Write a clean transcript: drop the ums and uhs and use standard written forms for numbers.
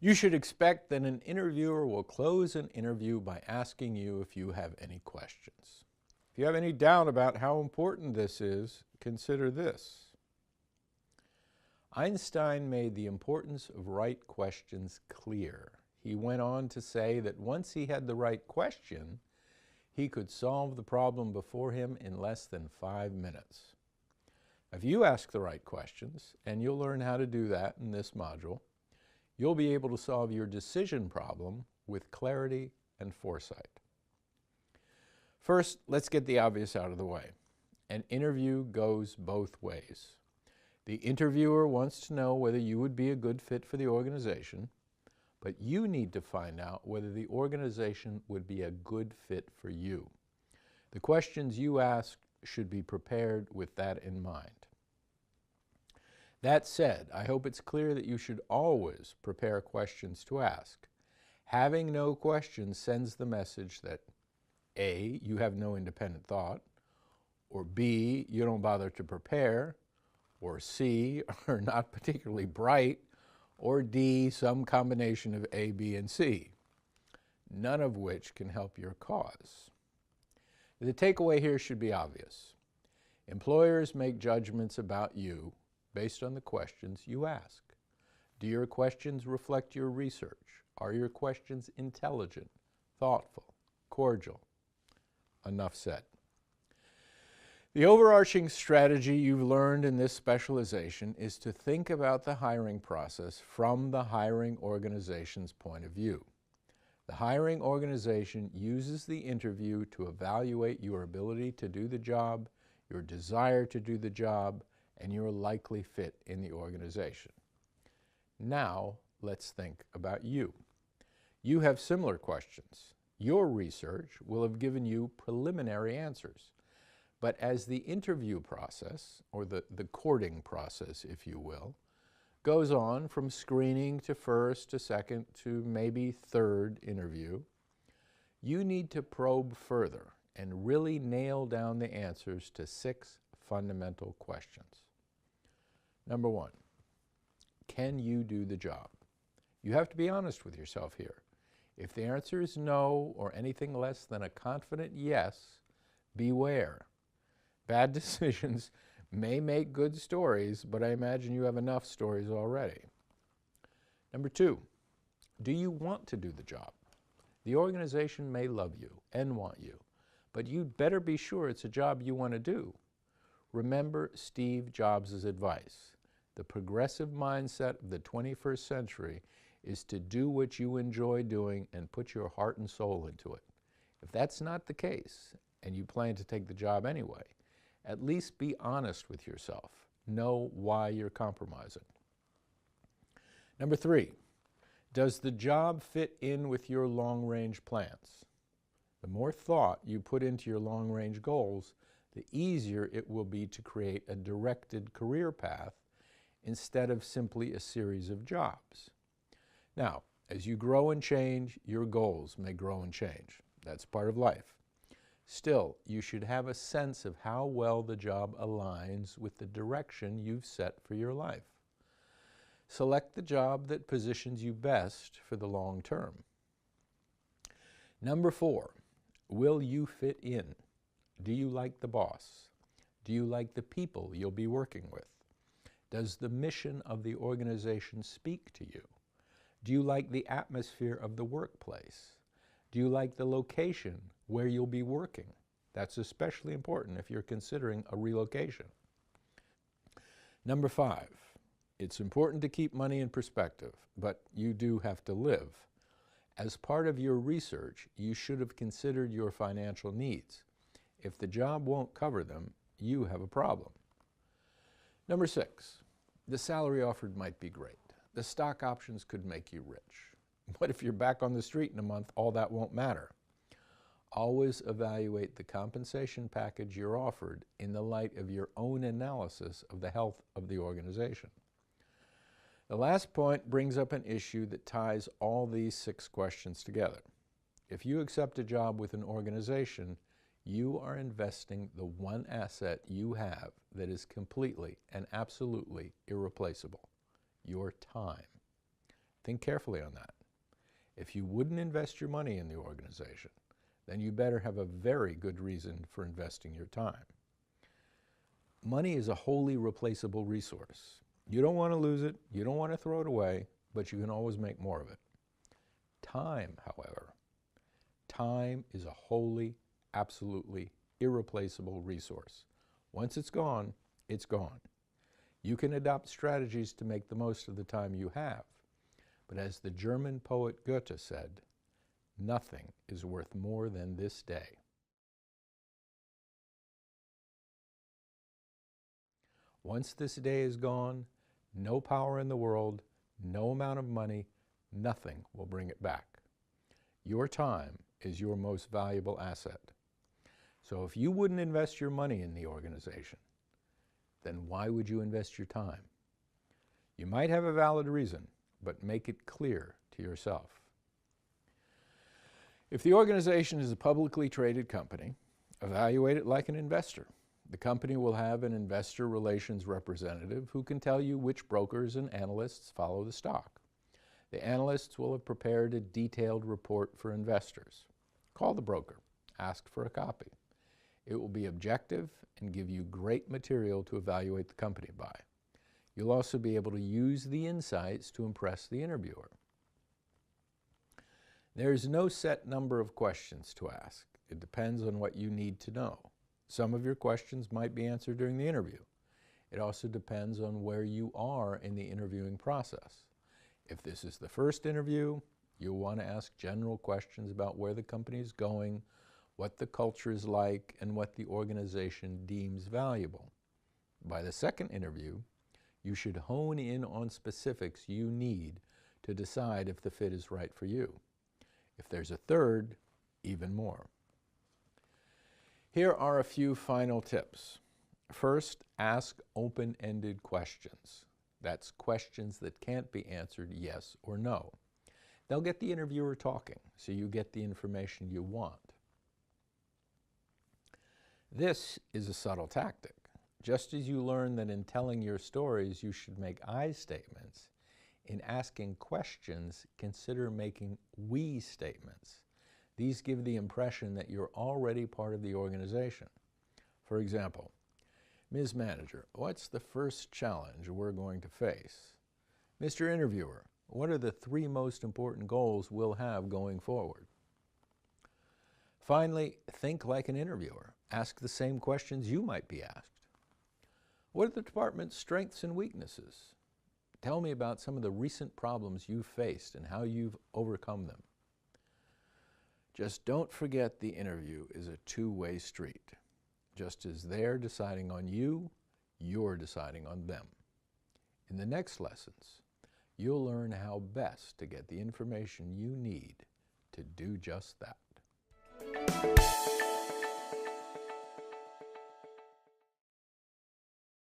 You should expect that an interviewer will close an interview by asking you if you have any questions. If you have any doubt about how important this is, consider this. Einstein made the importance of right questions clear. He went on to say that once he had the right question, he could solve the problem before him in less than 5 minutes. If you ask the right questions, and you'll learn how to do that in this module, you'll be able to solve your decision problem with clarity and foresight. First, let's get the obvious out of the way. An interview goes both ways. The interviewer wants to know whether you would be a good fit for the organization, but you need to find out whether the organization would be a good fit for you. The questions you ask should be prepared with that in mind. That said, I hope it's clear that you should always prepare questions to ask. Having no questions sends the message that A, you have no independent thought, or B, you don't bother to prepare, or C, are not particularly bright, or D, some combination of A, B, and C, none of which can help your cause. The takeaway here should be obvious. Employers make judgments about you based on the questions you ask. Do your questions reflect your research? Are your questions intelligent, thoughtful, cordial? Enough said. The overarching strategy you've learned in this specialization is to think about the hiring process from the hiring organization's point of view. The hiring organization uses the interview to evaluate your ability to do the job, your desire to do the job, and your likely fit in the organization. Now, let's think about you. You have similar questions. Your research will have given you preliminary answers. But as the interview process, or the courting process, if you will, goes on from screening to first to second to maybe third interview, you need to probe further and really nail down the answers to 6 fundamental questions. Number 1, can you do the job? You have to be honest with yourself here. If the answer is no or anything less than a confident yes, beware. Bad decisions may make good stories, but I imagine you have enough stories already. Number 2, do you want to do the job? The organization may love you and want you, but you'd better be sure it's a job you want to do. Remember Steve Jobs' advice. The progressive mindset of the 21st century is to do what you enjoy doing and put your heart and soul into it. If that's not the case, and you plan to take the job anyway, at least be honest with yourself. Know why you're compromising. Number 3, does the job fit in with your long-range plans? The more thought you put into your long-range goals, the easier it will be to create a directed career path instead of simply a series of jobs. Now, as you grow and change, your goals may grow and change. That's part of life. Still, you should have a sense of how well the job aligns with the direction you've set for your life. Select the job that positions you best for the long term. Number 4, will you fit in? Do you like the boss? Do you like the people you'll be working with? Does the mission of the organization speak to you? Do you like the atmosphere of the workplace? Do you like the location where you'll be working? That's especially important if you're considering a relocation. Number 5, it's important to keep money in perspective, but you do have to live. As part of your research, you should have considered your financial needs. If the job won't cover them, you have a problem. Number 6, the salary offered might be great. The stock options could make you rich. But if you're back on the street in a month, all that won't matter. Always evaluate the compensation package you're offered in the light of your own analysis of the health of the organization. The last point brings up an issue that ties all these 6 questions together. If you accept a job with an organization, you are investing the one asset you have that is completely and absolutely irreplaceable: your time. Think carefully on that. If you wouldn't invest your money in the organization, then you better have a very good reason for investing your time. Money is a wholly replaceable resource. You don't want to lose it, you don't want to throw it away, but you can always make more of it. Time, however, time is a wholly, absolutely irreplaceable resource. Once it's gone, it's gone. You can adopt strategies to make the most of the time you have, but as the German poet Goethe said, nothing is worth more than this day. Once this day is gone, no power in the world, no amount of money, nothing will bring it back. Your time is your most valuable asset. So if you wouldn't invest your money in the organization, then why would you invest your time? You might have a valid reason, but make it clear to yourself. If the organization is a publicly traded company, evaluate it like an investor. The company will have an investor relations representative who can tell you which brokers and analysts follow the stock. The analysts will have prepared a detailed report for investors. Call the broker, ask for a copy. It will be objective and give you great material to evaluate the company by. You'll also be able to use the insights to impress the interviewer. There's no set number of questions to ask. It depends on what you need to know. Some of your questions might be answered during the interview. It also depends on where you are in the interviewing process. If this is the first interview, you'll want to ask general questions about where the company is going, what the culture is like, and what the organization deems valuable. By the second interview, you should hone in on specifics you need to decide if the fit is right for you. If there's a third, even more. Here are a few final tips. First, ask open-ended questions. That's questions that can't be answered yes or no. They'll get the interviewer talking, so you get the information you want. This is a subtle tactic. Just as you learn that in telling your stories you should make I statements, in asking questions, consider making we statements. These give the impression that you're already part of the organization. For example, Ms. Manager, what's the first challenge we're going to face? Mr. Interviewer, what are the 3 most important goals we'll have going forward? Finally, think like an interviewer. Ask the same questions you might be asked. What are the department's strengths and weaknesses? Tell me about some of the recent problems you've faced and how you've overcome them. Just don't forget the interview is a two-way street. Just as they're deciding on you, you're deciding on them. In the next lessons, you'll learn how best to get the information you need to do just that.